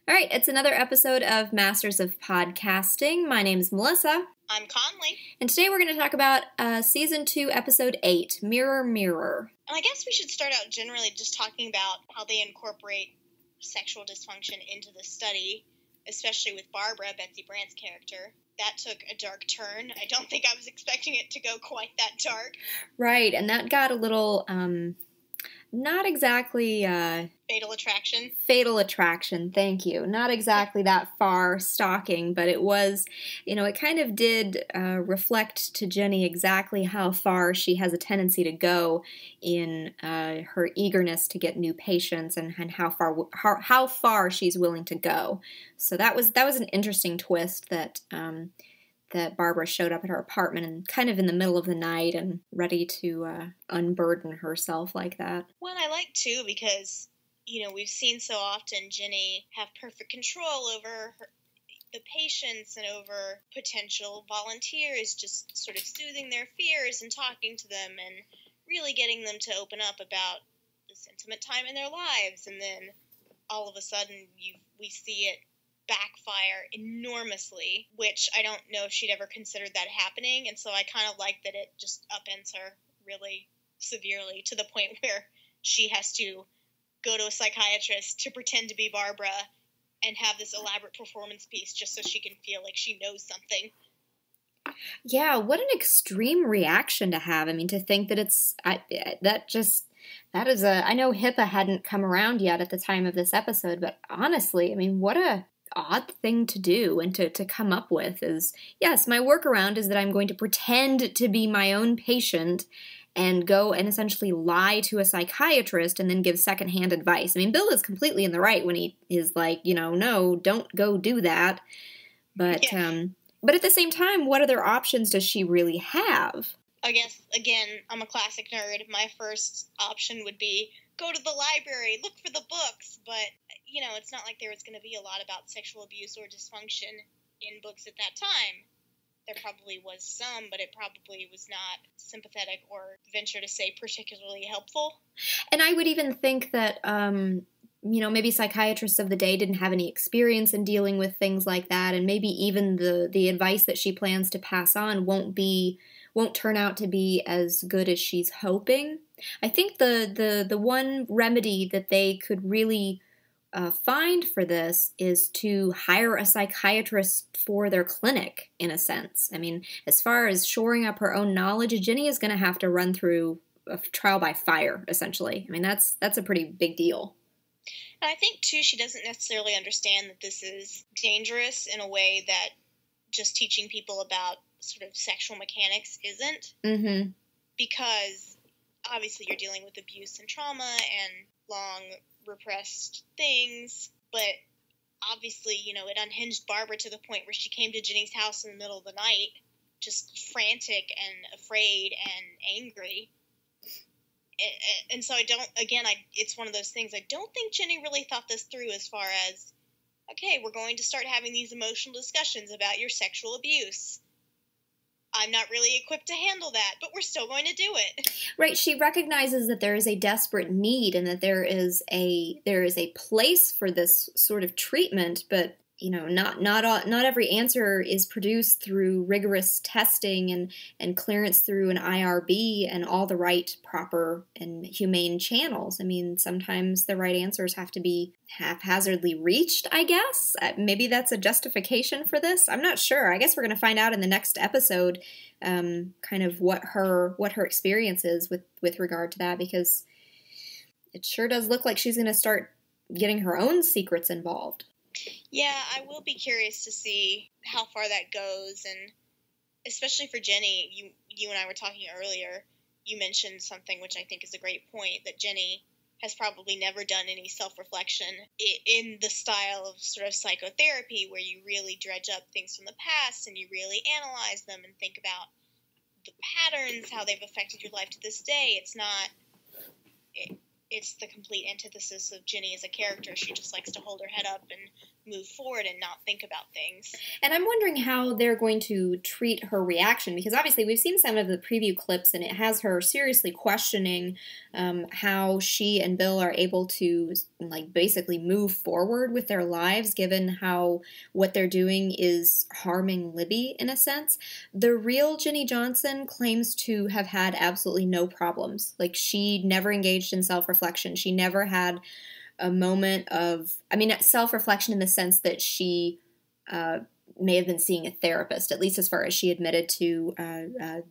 All right, it's another episode of Masters of Podcasting. My name is Melissa. I'm Conley. And today we're going to talk about Season 2, Episode 8, Mirror, Mirror. And I guess we should start out generally just talking about how they incorporate sexual dysfunction into the study, especially with Barbara, Betsy Brandt's character. That took a dark turn. I don't think I was expecting it to go quite that dark. Right, and that got a little, not exactly... Fatal Attraction. Fatal Attraction, thank you. Not exactly that far stalking, but it was, it kind of did reflect to Jenny exactly how far she has a tendency to go in her eagerness to get new patients and how far she's willing to go. So that was an interesting twist that Barbara showed up at her apartment and kind of in the middle of the night and ready to unburden herself like that. Well, I like too because we've seen so often Jenny have perfect control over the patients and over potential volunteers, just sort of soothing their fears and talking to them and really getting them to open up about this intimate time in their lives. And then all of a sudden we see it backfire enormously, which I don't know if she'd ever considered that happening. And so I kind of like that it just upends her really severely to the point where she has to go to a psychiatrist to pretend to be Barbara and have this elaborate performance piece just so she can feel like she knows something. Yeah, what an extreme reaction to have. I mean, to think that I know HIPAA hadn't come around yet at the time of this episode, but honestly, I mean, what a odd thing to do and to come up with is, yes, my workaround is that I'm going to pretend to be my own patient and go and essentially lie to a psychiatrist and then give secondhand advice. I mean, Bill is completely in the right when he is like, no, don't go do that. But Yeah. But at the same time, what other options does she really have? I guess, again, I'm a classic nerd. My first option would be go to the library, look for the books. But, it's not like there was going to be a lot about sexual abuse or dysfunction in books at that time. There probably was some, but it probably was not sympathetic or, venture to say, particularly helpful. And I would even think that, maybe psychiatrists of the day didn't have any experience in dealing with things like that, and maybe even the advice that she plans to pass on won't turn out to be as good as she's hoping. I think the one remedy that they could really find for this is to hire a psychiatrist for their clinic, in a sense. I mean, as far as shoring up her own knowledge, Jenny is going to have to run through a trial by fire, essentially. I mean, that's a pretty big deal. And I think, too, she doesn't necessarily understand that this is dangerous in a way that just teaching people about sort of sexual mechanics isn't. Mm-hmm. Because, obviously, you're dealing with abuse and trauma and long repressed things, but obviously, it unhinged Barbara to the point where she came to Jenny's house in the middle of the night, just frantic and afraid and angry. And so it's one of those things, I don't think Jenny really thought this through as far as, okay, we're going to start having these emotional discussions about your sexual abuse. I'm not really equipped to handle that, but we're still going to do it. Right. She recognizes that there is a desperate need and that there is a place for this sort of treatment, but not every answer is produced through rigorous testing and clearance through an IRB and all the right, proper, and humane channels. I mean, sometimes the right answers have to be haphazardly reached, I guess. Maybe that's a justification for this. I'm not sure. I guess we're going to find out in the next episode kind of what her experience is with regard to that, because it sure does look like she's going to start getting her own secrets involved. Yeah, I will be curious to see how far that goes, and especially for Jenny, you and I were talking earlier, you mentioned something which I think is a great point, that Jenny has probably never done any self-reflection in the style of sort of psychotherapy where you really dredge up things from the past and you really analyze them and think about the patterns, how they've affected your life to this day. it's the complete antithesis of Ginny as a character. She just likes to hold her head up and move forward and not think about things. And I'm wondering how they're going to treat her reaction, because obviously we've seen some of the preview clips, and it has her seriously questioning how she and Bill are able to, like, basically move forward with their lives, given how what they're doing is harming Libby, in a sense. The real Ginny Johnson claims to have had absolutely no problems. Like, she never engaged in self-reflection. She never had a moment of, I mean, self-reflection in the sense that she may have been seeing a therapist, at least as far as she admitted to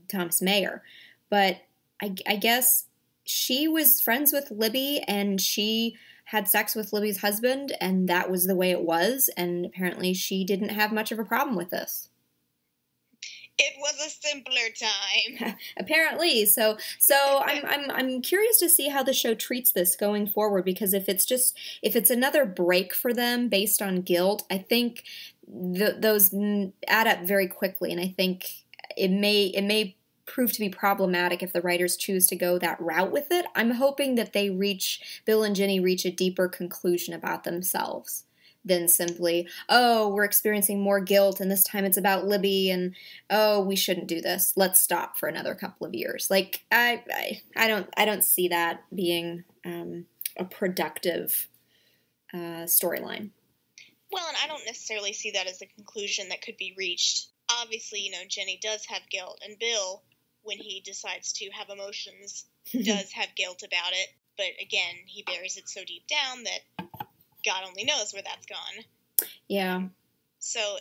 Thomas Mayer. But I guess she was friends with Libby, and she had sex with Libby's husband, and that was the way it was, and apparently she didn't have much of a problem with this. It was a simpler time. Apparently. So I'm curious to see how the show treats this going forward, because if it's another break for them based on guilt, I think those add up very quickly, and I think it may prove to be problematic if the writers choose to go that route with it. I'm hoping that Bill and Ginny reach a deeper conclusion about themselves than simply, oh, we're experiencing more guilt, and this time it's about Libby, and oh, we shouldn't do this. Let's stop for another couple of years. Like, I don't see that being a productive storyline. Well, and I don't necessarily see that as a conclusion that could be reached. Obviously, Jenny does have guilt, and Bill, when he decides to have emotions, does have guilt about it. But again, he buries it so deep down that God only knows where that's gone. Yeah. So,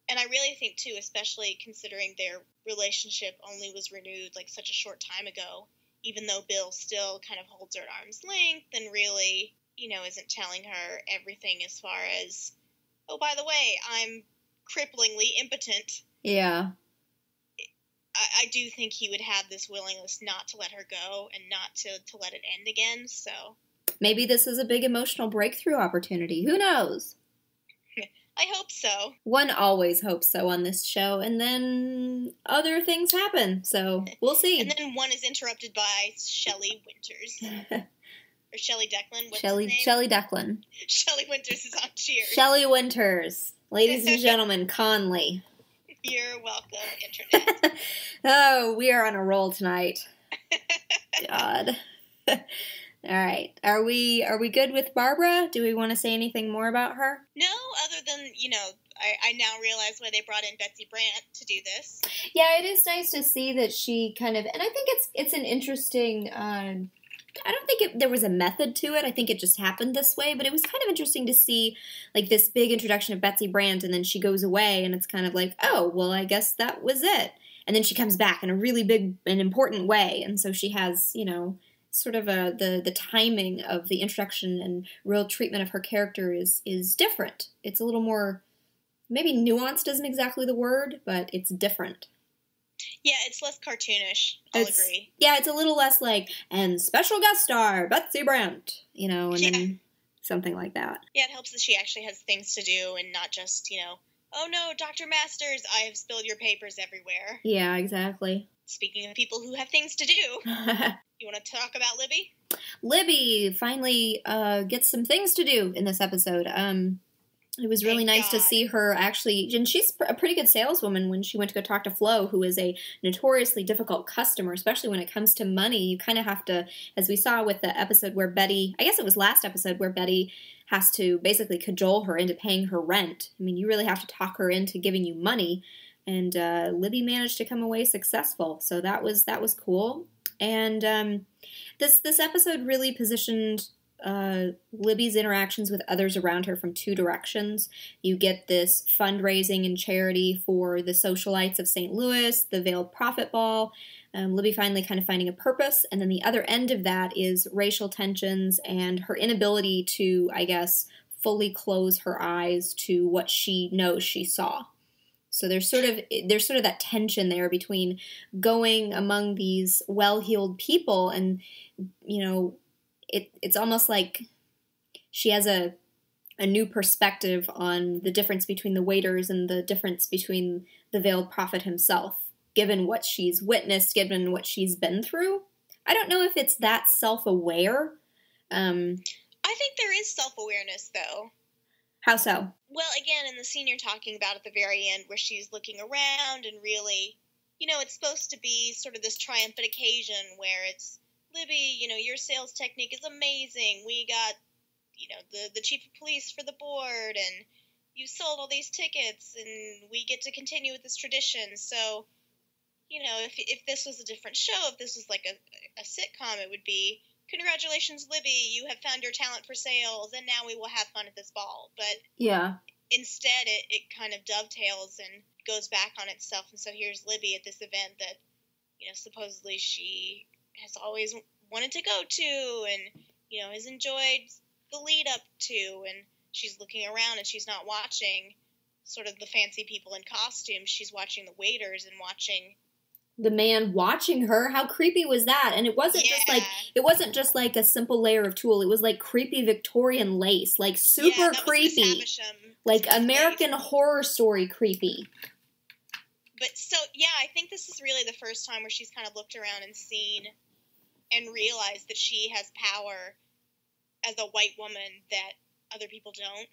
and I really think, too, especially considering their relationship only was renewed, like, such a short time ago, even though Bill still kind of holds her at arm's length and really, isn't telling her everything as far as, oh, by the way, I'm cripplingly impotent. Yeah. I do think he would have this willingness not to let her go and not to let it end again, so... Maybe this is a big emotional breakthrough opportunity. Who knows? I hope so. One always hopes so on this show, and then other things happen, so we'll see. And then one is interrupted by Shelley Winters. Or Shelley Declan. What's his name? Shelley Declan. Shelley Winters is on Cheers. Shelley Winters. Ladies and gentlemen, Conley. You're welcome, Internet. Oh, we are on a roll tonight. God. All right. Are we good with Barbara? Do we want to say anything more about her? No, other than, I now realize why they brought in Betsy Brandt to do this. Yeah, it is nice to see that she kind of, and I think it's an interesting, I don't think there was a method to it. I think it just happened this way, but it was kind of interesting to see, like, this big introduction of Betsy Brandt, and then she goes away, and it's kind of like, oh, well, I guess that was it. And then she comes back in a really big and important way, and so she has, sort of the timing of the introduction and real treatment of her character is different. It's a little more, maybe nuanced isn't exactly the word, but it's different. Yeah, it's less cartoonish. I'll agree. Yeah, it's a little less like, and special guest star, Betsy Brandt, and then something like that. Yeah, it helps that she actually has things to do and not just, oh no, Dr. Masters, I have spilled your papers everywhere. Yeah, exactly. Speaking of people who have things to do, you want to talk about Libby? Libby finally gets some things to do in this episode. It was really nice to see her actually, and she's a pretty good saleswoman when she went to go talk to Flo, who is a notoriously difficult customer, especially when it comes to money. You kind of have to, as we saw with the episode where Betty, I guess it was last episode, where Betty has to basically cajole her into paying her rent. I mean, you really have to talk her into giving you money, and Libby managed to come away successful, so that was cool. And this episode really positioned Libby's interactions with others around her from two directions. You get this fundraising and charity for the socialites of St. Louis, the Veiled Prophet Ball, Libby finally kind of finding a purpose, and then the other end of that is racial tensions and her inability to, I guess, fully close her eyes to what she knows she saw. So there's sort of that tension there between going among these well-heeled people and, it's almost like she has a new perspective on the difference between the waiters and the difference between the Veiled Prophet himself, given what she's witnessed, given what she's been through. I don't know if it's that self-aware, I think there is self-awareness, though. How so? Well, again, in the scene you're talking about at the very end, where she's looking around and really, it's supposed to be sort of this triumphant occasion where it's, Libby, your sales technique is amazing. We got, the chief of police for the board, and you sold all these tickets, and we get to continue with this tradition. So, if this was a different show, if this was like a sitcom, it would be, congratulations, Libby, you have found your talent for sales, and now we will have fun at this ball. But yeah, instead, it kind of dovetails and goes back on itself. And so here's Libby at this event that, supposedly she has always wanted to go to and, has enjoyed the lead up to. And she's looking around and she's not watching sort of the fancy people in costumes. She's watching the waiters and watching the man watching her. How creepy was that? And it wasn't just like a simple layer of tulle. It was like creepy Victorian lace, like super creepy, like American Horror Story creepy. But so, yeah, I think this is really the first time where she's kind of looked around and seen and realized that she has power as a white woman that other people don't.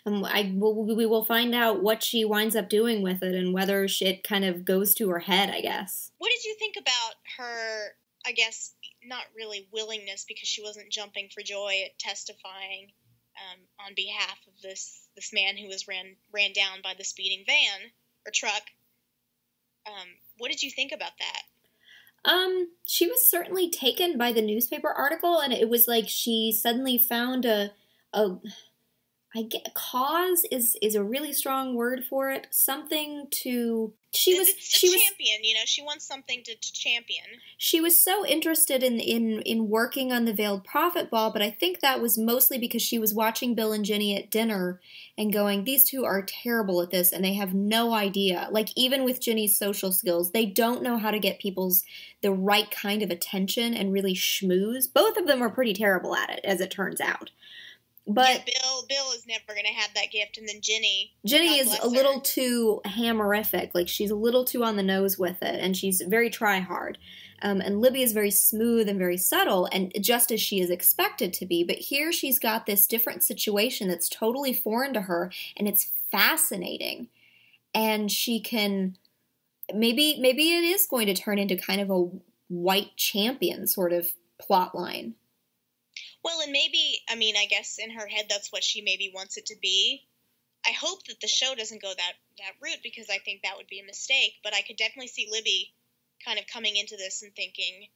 We will find out what she winds up doing with it and whether it kind of goes to her head, I guess. What did you think about her, I guess, not really willingness, because she wasn't jumping for joy at testifying on behalf of this man who was ran down by the speeding van or truck? What did you think about that? She was certainly taken by the newspaper article, and it was like she suddenly found cause is a really strong word for it. Something to... She was champion, she wants something to champion. She was so interested in working on the Veiled Prophet Ball, but I think that was mostly because she was watching Bill and Ginny at dinner and going, these two are terrible at this, and they have no idea. Like, even with Ginny's social skills, they don't know how to get the right kind of attention and really schmooze. Both of them are pretty terrible at it, as it turns out. But yeah, Bill is never going to have that gift, and then Ginny is a little too hammerific. Like, she's a little too on the nose with it, and she's very try-hard. And Libby is very smooth and very subtle, and just as she is expected to be. But here she's got this different situation that's totally foreign to her, and it's fascinating. And she can... Maybe it is going to turn into kind of a white champion sort of plot line. Well, and maybe, I guess in her head that's what she maybe wants it to be. I hope that the show doesn't go that route, because I think that would be a mistake. But I could definitely see Libby kind of coming into this and thinking,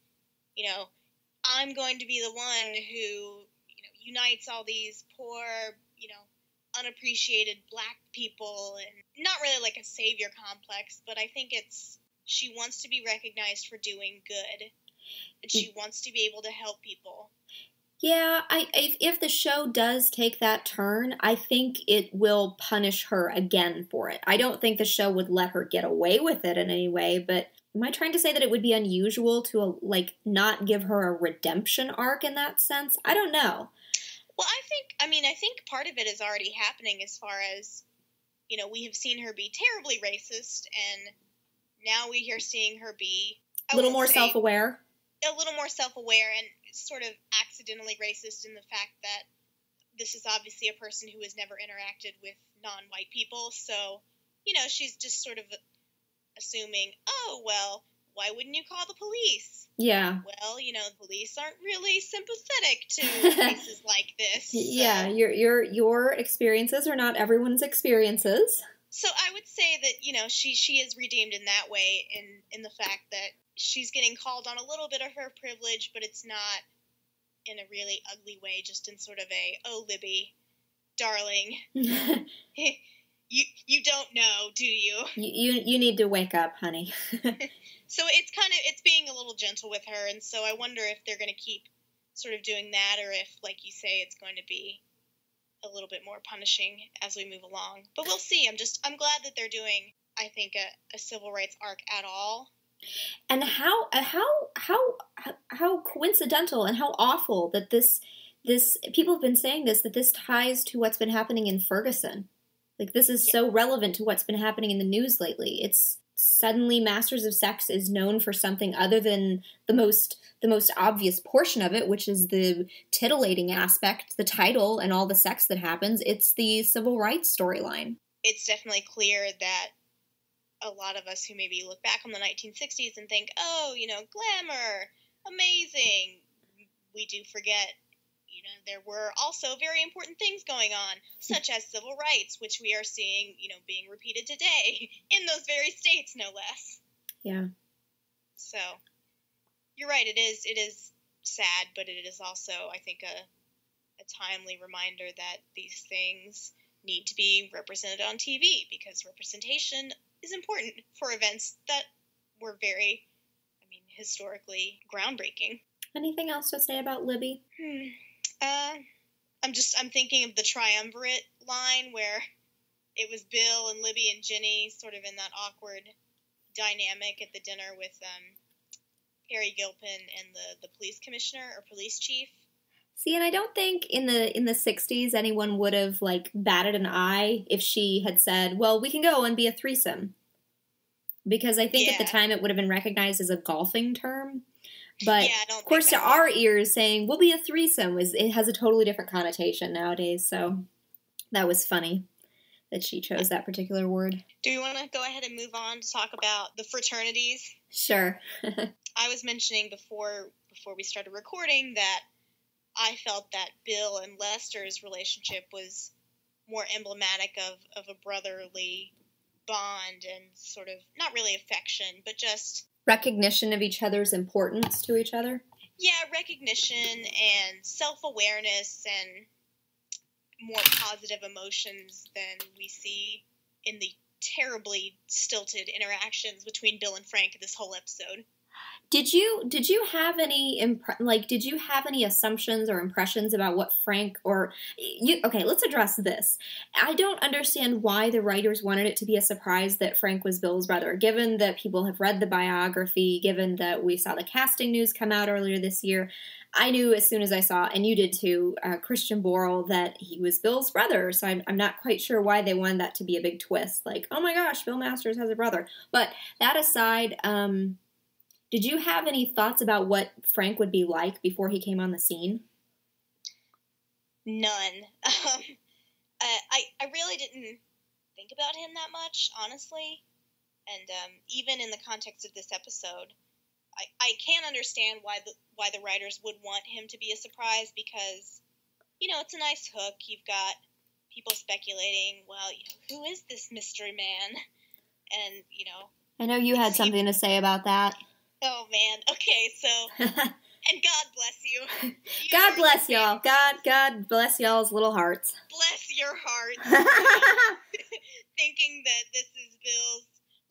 I'm going to be the one who, unites all these poor, unappreciated black people, and not really like a savior complex, but I think she wants to be recognized for doing good, and she wants to be able to help people. Yeah, if the show does take that turn, I think it will punish her again for it. I don't think the show would let her get away with it in any way, but am I trying to say that it would be unusual to, not give her a redemption arc in that sense? I don't know. Well, I think part of it is already happening as far as, we have seen her be terribly racist, and now we are seeing her be... A little more self-aware, and sort of accidentally racist in the fact that this is obviously a person who has never interacted with non-white people. So, she's just sort of assuming, oh, well, why wouldn't you call the police? Yeah. Well, police aren't really sympathetic to cases like this. So. Yeah, your experiences are not everyone's experiences. So I would say that, she is redeemed in that way, in the fact that she's getting called on a little bit of her privilege, but it's not in a really ugly way, just in sort of a, oh, Libby, darling, you don't know, do you? You need to wake up, honey. So it's being a little gentle with her, and so I wonder if they're going to keep sort of doing that, or if, like you say, it's going to be a little bit more punishing as we move along. But we'll see. I'm glad that they're doing, I think, a civil rights arc at all. And how coincidental and how awful that this people have been saying that this ties to what's been happening in Ferguson. Like, this is so relevant to what's been happening in the news lately. It's suddenly Masters of Sex is known for something other than the most obvious portion of it, which is the titillating aspect, the title, and all the sex that happens. It's the civil rights storyline. It's definitely clear that a lot of us who maybe look back on the 1960s and think, oh, glamour, amazing, we do forget, there were also very important things going on, such as civil rights, which we are seeing, being repeated today in those very states, no less. Yeah. So, you're right, it is sad, but it is also, I think, a timely reminder that these things need to be represented on TV, because representation is important for events that were very, historically groundbreaking. Anything else to say about Libby? I'm thinking of the triumvirate line where it was Bill and Libby and Ginny sort of in that awkward dynamic at the dinner with Harry Gilpin and the police commissioner or police chief. See, and I don't think in the 60s anyone would have batted an eye if she had said, well, we can go and be a threesome. Because I think at the time it would have been recognized as a golfing term. But, of course, to our ears, saying, we'll be a threesome, it has a totally different connotation nowadays. So that was funny that she chose that particular word. Do we want to go ahead and move on to talk about the fraternities? Sure. I was mentioning before we started recording that I felt that Bill and Lester's relationship was more emblematic of a brotherly bond and sort of, not really affection, but just recognition of each other's importance to each other? Yeah, recognition and self-awareness and more positive emotions than we see in the terribly stilted interactions between Bill and Frank this whole episode. Did you have any did you have any assumptions or impressions about what Frank okay, let's address this. I don't understand why the writers wanted it to be a surprise that Frank was Bill's brother, given that people have read the biography, given that we saw the casting news come out earlier this year. I knew as soon as I saw, and you did too, Christian Borle, that he was Bill's brother, so I'm not quite sure why they wanted that to be a big twist. Oh my gosh, Bill Masters has a brother. But that aside, did you have any thoughts about what Frank would be like before he came on the scene? None. I really didn't think about him that much, honestly. And even in the context of this episode, I can't understand why the writers would want him to be a surprise because, it's a nice hook. You've got people speculating, well, who is this mystery man? And, I know you had something to say about that. Oh, man. Okay, so, and God bless you. God bless y'all. God bless y'all's little hearts. Bless your hearts. Thinking that this is Bill's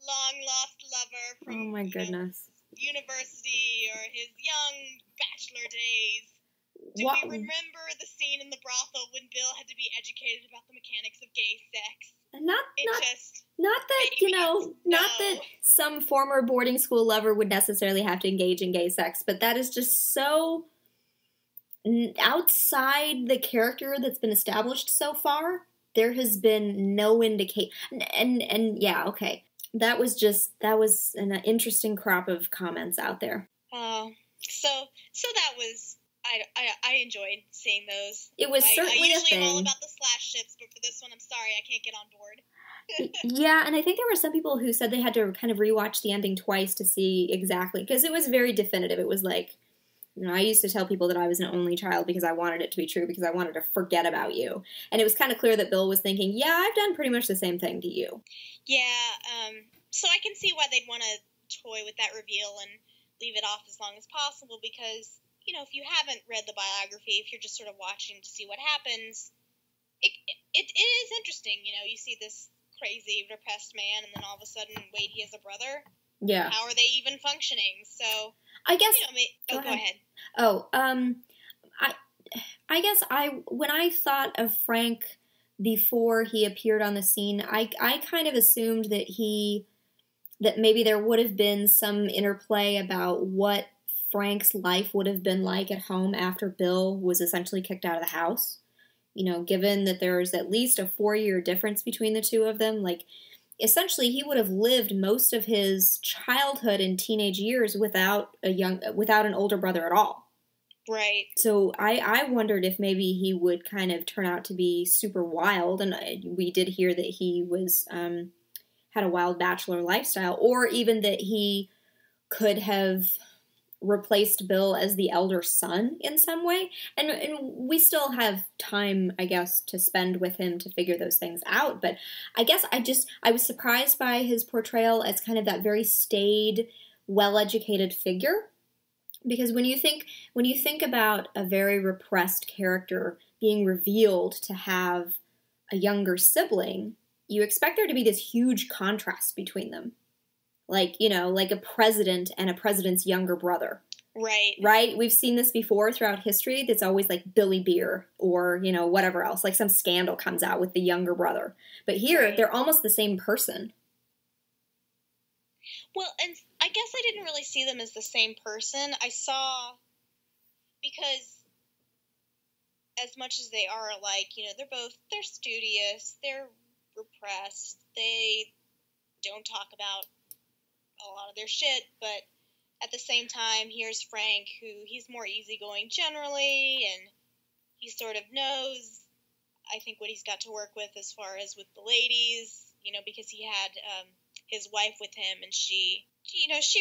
long-lost lover from, oh my goodness, university or his young bachelor days. Do we remember the scene in the brothel when Bill had to be educated about the mechanics of gay sex? Not that some former boarding school lover would necessarily have to engage in gay sex, but that is just so outside the character that's been established so far. There has been no indication, and yeah, okay, that was an interesting crop of comments out there. So that was. I enjoyed seeing those. It was certainly I usually a thing. am all about the slash ships, but for this one, I'm sorry, I can't get on board. Yeah, and I think there were some people who said they had to kind of rewatch the ending twice to see exactly, because it was very definitive. It was like, I used to tell people that I was an only child because I wanted it to be true, because I wanted to forget about you. And it was kind of clear that Bill was thinking, yeah, I've done pretty much the same thing to you. Yeah, so I can see why they'd want to toy with that reveal and leave it off as long as possible, because if you haven't read the biography, if you're just sort of watching to see what happens, it is interesting. You see this crazy, repressed man, and then all of a sudden, wait, he has a brother? Yeah. How are they even functioning? So, I guess... go ahead. Oh, I guess when I thought of Frank before he appeared on the scene, I kind of assumed that maybe there would have been some interplay about what Frank's life would have been like at home after Bill was essentially kicked out of the house. Given that there's at least a 4-year difference between the two of them, essentially he would have lived most of his childhood and teenage years without an older brother at all. Right. So I wondered if maybe he would kind of turn out to be super wild, and we did hear that he was had a wild bachelor lifestyle, or even that he could have replaced Bill as the elder son in some way. And we still have time, I guess, to spend with him to figure those things out. But I guess I was surprised by his portrayal as kind of that very staid, well-educated figure. Because when you think about a very repressed character being revealed to have a younger sibling, you expect there to be this huge contrast between them. Like a president and a president's younger brother. Right. Right? We've seen this before throughout history. That's always like Billy Beer or, whatever else. Like some scandal comes out with the younger brother. But here, right, they're almost the same person. Well, and I guess I didn't really see them as the same person. I saw, because as much as they are alike, they're studious, they're repressed, they don't talk about a lot of their shit, but at the same time, here's Frank, who he's more easygoing generally, and he sort of knows, I think, what he's got to work with as far as with the ladies, because he had his wife with him, and she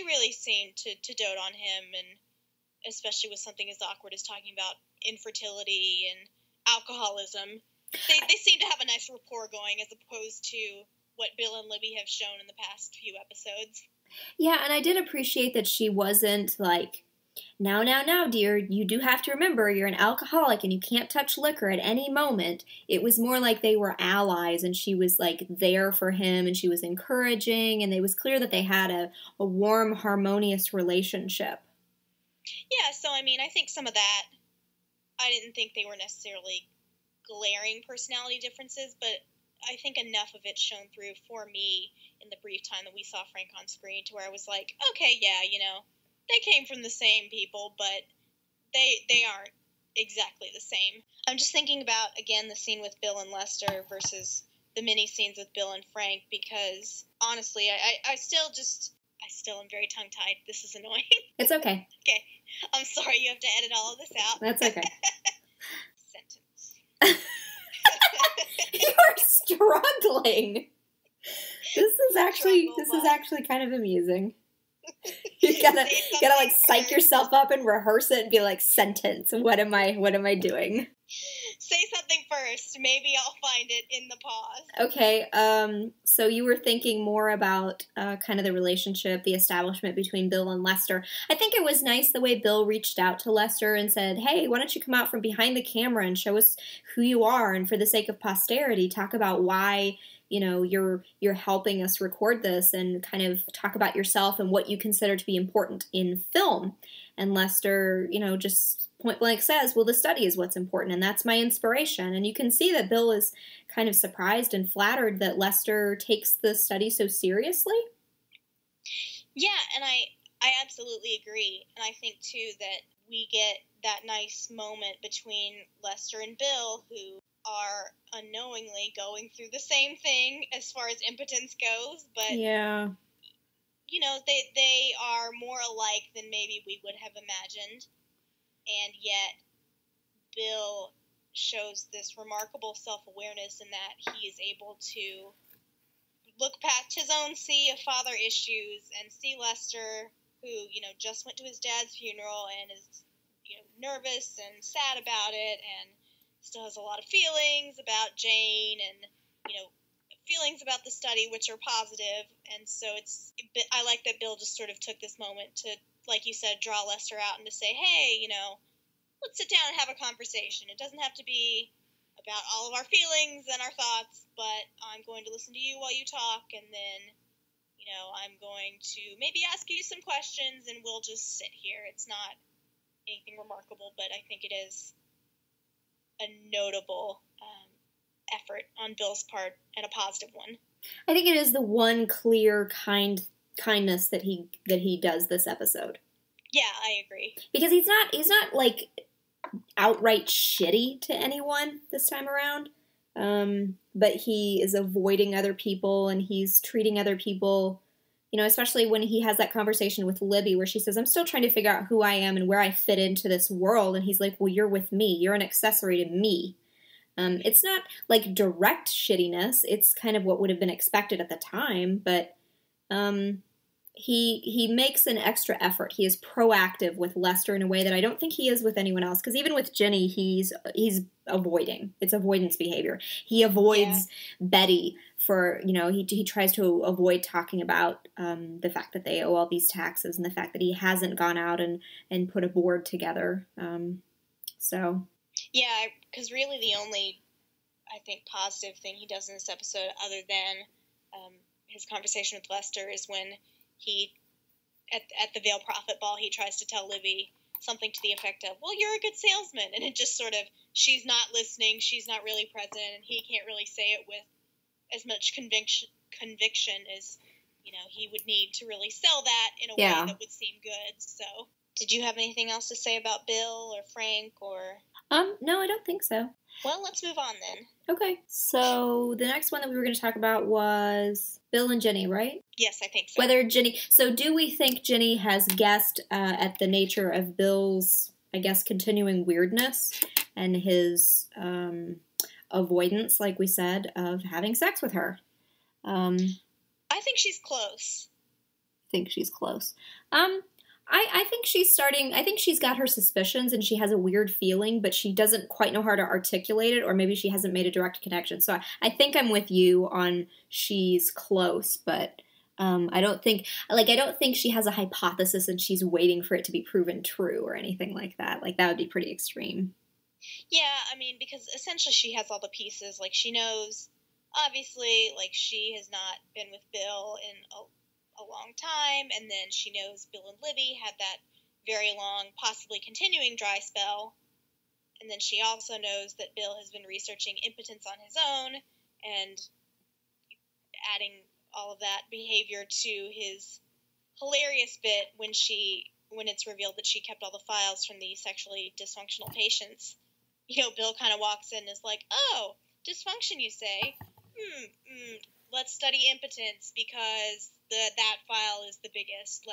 really seemed to dote on him, and especially with something as awkward as talking about infertility and alcoholism. They seem to have a nice rapport going, as opposed to what Bill and Libby have shown in the past few episodes. Yeah, and I did appreciate that she wasn't like, now, dear, you do have to remember you're an alcoholic and you can't touch liquor at any moment. It was more like they were allies, and she was like there for him, and she was encouraging, and it was clear that they had a warm, harmonious relationship. Yeah, so I think some of that, I didn't think they were necessarily glaring personality differences, but I think enough of it shone through for me in the brief time that we saw Frank on screen to where I was like, okay, yeah, they came from the same people, but they aren't exactly the same. I'm just thinking about, again, the scene with Bill and Lester versus the mini scenes with Bill and Frank, because honestly, I still am very tongue-tied. This is annoying. It's okay. Okay. I'm sorry you have to edit all of this out. That's okay. Sentence. You're struggling. This is actually kind of amusing. You gotta like psych yourself up and rehearse it and be like, sentence. What am I doing? Say something first. Maybe I'll find it in the pause. Okay. So you were thinking more about kind of the relationship, the establishment between Bill and Lester. I think it was nice the way Bill reached out to Lester and said, "Hey, why don't you come out from behind the camera and show us who you are, and for the sake of posterity, talk about why you're helping us record this, and kind of talk about yourself and what you consider to be important in film." And Lester, just point blank says, well, the study is what's important, and that's my inspiration. And you can see that Bill is kind of surprised and flattered that Lester takes the study so seriously. Yeah, and I absolutely agree. And I think, too, that we get that nice moment between Lester and Bill, who are unknowingly going through the same thing as far as impotence goes, but yeah, they are more alike than maybe we would have imagined, and yet Bill shows this remarkable self-awareness in that he is able to look past his own sea of father issues and see Lester, who just went to his dad's funeral and is nervous and sad about it, and still has a lot of feelings about Jane, and feelings about the study, which are positive. And so I like that Bill just sort of took this moment to, like you said, draw Lester out and to say, hey, let's sit down and have a conversation. It doesn't have to be about all of our feelings and our thoughts, but I'm going to listen to you while you talk, and then I'm going to maybe ask you some questions, and we'll just sit here. It's not anything remarkable, but I think it is a notable effort on Bill's part, and a positive one. I think it is the one clear kindness that he does this episode. Yeah, I agree. Because he's not like outright shitty to anyone this time around. but he is avoiding other people and he's treating other people, especially when he has that conversation with Libby where she says, I'm still trying to figure out who I am and where I fit into this world. And he's like, well, you're with me. You're an accessory to me. It's not like direct shittiness. It's kind of what would have been expected at the time, but he makes an extra effort. He is proactive with Lester in a way that I don't think he is with anyone else. Because even with Ginny, he's avoiding. It's avoidance behavior. He avoids Betty for, he tries to avoid talking about the fact that they owe all these taxes and the fact that he hasn't gone out and put a board together. Yeah, because really the only, I think, positive thing he does in this episode, other than his conversation with Lester, is when he, at the Veil Prophet Ball, he tries to tell Libby something to the effect of, well, you're a good salesman. And it just sort of, she's not listening, she's not really present, and he can't really say it with as much conviction as, he would need to really sell that in a way that would seem good. So, did you have anything else to say about Bill or Frank or... No, I don't think so. Well, let's move on then. Okay. So the next one that we were going to talk about was Bill and Ginny, right? Yes, I think so. So do we think Ginny has guessed at the nature of Bill's, I guess, continuing weirdness and his avoidance, like we said, of having sex with her? I think she's close. I think she's got her suspicions and she has a weird feeling, but she doesn't quite know how to articulate it, or maybe she hasn't made a direct connection. So I think I'm with you on she's close, but I don't think she has a hypothesis and she's waiting for it to be proven true or anything like that. Like, that would be pretty extreme. Yeah, I mean, because essentially she has all the pieces. Like, she knows, obviously, like, she has not been with Bill in a long time, and then she knows Bill and Libby had that very long, possibly continuing dry spell, and then she also knows that Bill has been researching impotence on his own, and adding all of that behavior to his hilarious bit when it's revealed that she kept all the files from the sexually dysfunctional patients. Bill kind of walks in and is like, oh, dysfunction, you say? Let's study impotence because that file is the biggest.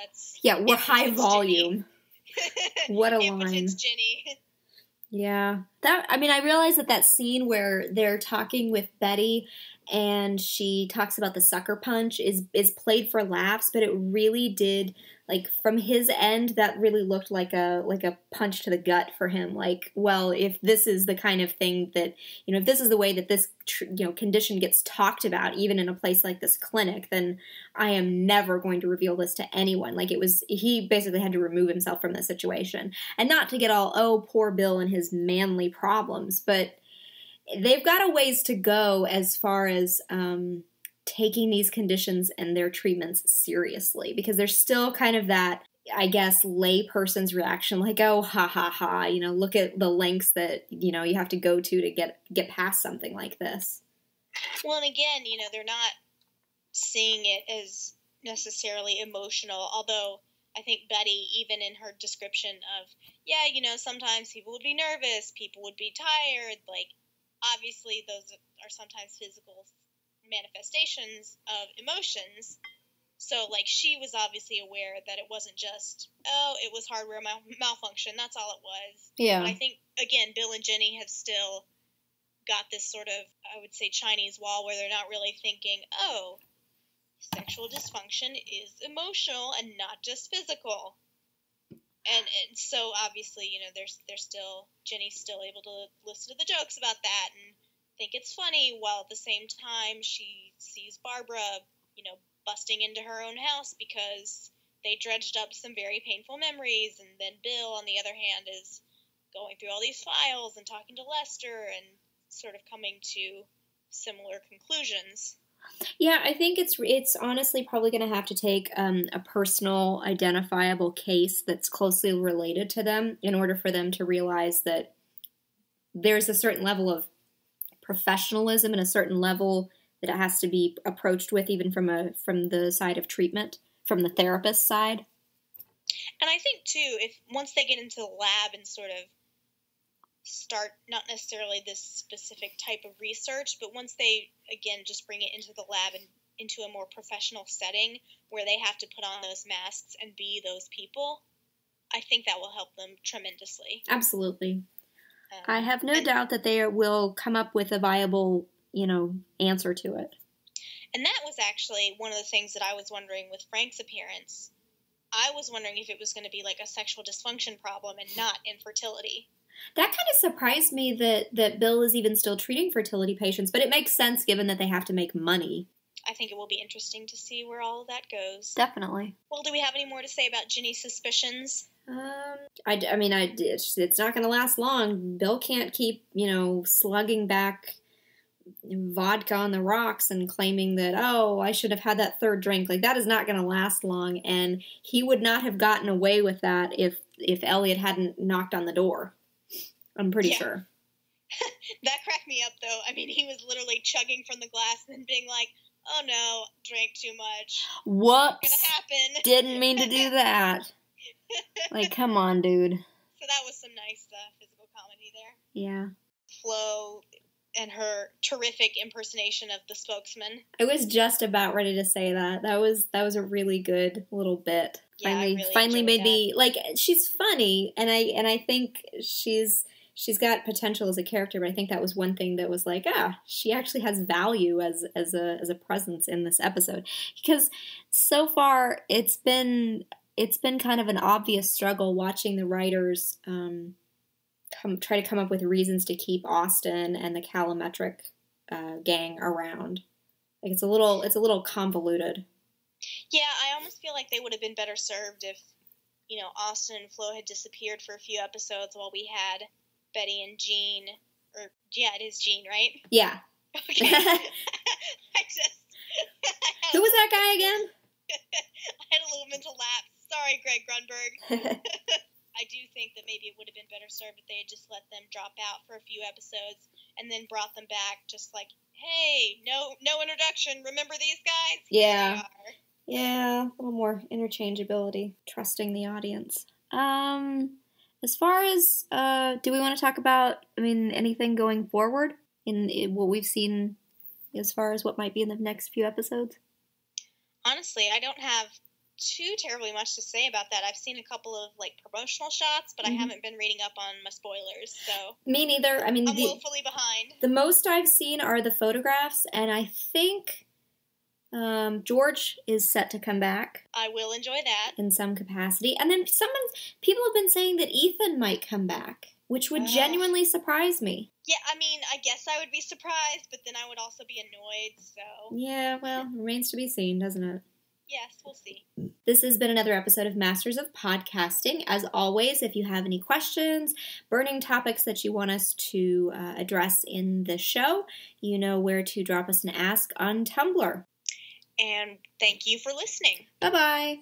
We're high volume. What a line. Impotence, Ginny. Yeah. I realize that scene where they're talking with Betty and she talks about the sucker punch is played for laughs, but it really did, like, from his end, that really looked like a punch to the gut for him. Like, well, if this is the kind of thing that, if this is the way that this, condition gets talked about, even in a place like this clinic, then I am never going to reveal this to anyone. Like, he basically had to remove himself from the situation. And not to get all, oh, poor Bill and his manly problems, but they've got a ways to go as far as taking these conditions and their treatments seriously, because there's still kind of that, I guess, lay person's reaction, like, oh, ha, ha, ha, look at the lengths that, you have to go to get past something like this. Well, and again, they're not seeing it as necessarily emotional, although I think Betty, even in her description of, sometimes people would be nervous, people would be tired, like, obviously those are sometimes physical manifestations of emotions. So, like, she was obviously aware that it wasn't just, it was hardware malfunction, that's all it was. Yeah. But I think, again, Bill and Ginny have still got this sort of, I would say, Chinese wall where they're not really thinking, sexual dysfunction is emotional and not just physical. And so, obviously, they're still, Ginny's still able to listen to the jokes about that and think it's funny, while at the same time she sees Barbara, busting into her own house because they dredged up some very painful memories, and then Bill, on the other hand, is going through all these files and talking to Lester and sort of coming to similar conclusions. Yeah, I think it's honestly probably going to have to take a personal, identifiable case that's closely related to them in order for them to realize that there's a certain level of professionalism and a certain level that it has to be approached with, even from the side of treatment, from the therapist side. And I think, too, if once they get into the lab and sort of start not necessarily this specific type of research, but once they, again, just bring it into the lab and into a more professional setting where they have to put on those masks and be those people, I think that will help them tremendously. Absolutely. I have no doubt that they will come up with a viable, answer to it. And that was actually one of the things that I was wondering with Frank's appearance. I was wondering if it was going to be like a sexual dysfunction problem and not infertility. That kind of surprised me that Bill is even still treating fertility patients, but it makes sense given that they have to make money. I think it will be interesting to see where all of that goes. Definitely. Well, do we have any more to say about Ginny's suspicions? It's not going to last long. Bill can't keep, slugging back vodka on the rocks and claiming that, oh, I should have had that third drink. Like, that is not going to last long, and he would not have gotten away with that if Elliot hadn't knocked on the door. I'm pretty sure. That cracked me up, though. I mean, he was literally chugging from the glass and then being like, oh no, drank too much. Whoops. It's gonna happen. Didn't mean to do that. Like, come on, dude. So that was some nice physical comedy there. Yeah. Flo and her terrific impersonation of the spokesman. I was just about ready to say that. That was a really good little bit. Yeah, Finally made me like. She's funny, and I think she's got potential as a character. But I think that was one thing that was like, she actually has value as a presence in this episode. Because so far it's been kind of an obvious struggle watching the writers try to come up with reasons to keep Austin and the Calometric gang around. Like it's a little convoluted. Yeah, I almost feel like they would have been better served if, Austin and Flo had disappeared for a few episodes while we had Betty and Jean. It is Jean, right? Yeah. Okay. Who was that guy again? I had a little mental lapse. Sorry, Greg Grunberg. I do think that maybe it would have been better served if they had just let them drop out for a few episodes and then brought them back just like, hey, no introduction. Remember these guys? Yeah. Yeah, a little more interchangeability, trusting the audience. As far as, do we want to talk about, anything going forward in what we've seen as far as what might be in the next few episodes? Honestly, I don't have too terribly much to say about that. I've seen a couple of promotional shots, but I haven't been reading up on my spoilers, so me neither. I'm woefully behind. The most I've seen are the photographs, and I think George is set to come back. I will enjoy that in some capacity, and then people have been saying that Ethan might come back, which would genuinely surprise me. Yeah, I guess I would be surprised, but then I would also be annoyed, so... Yeah, well, remains to be seen, doesn't it? Yes, we'll see. This has been another episode of Masters of Podcasting. As always, if you have any questions, burning topics that you want us to address in the show, you know where to drop us an ask on Tumblr. And thank you for listening. Bye-bye.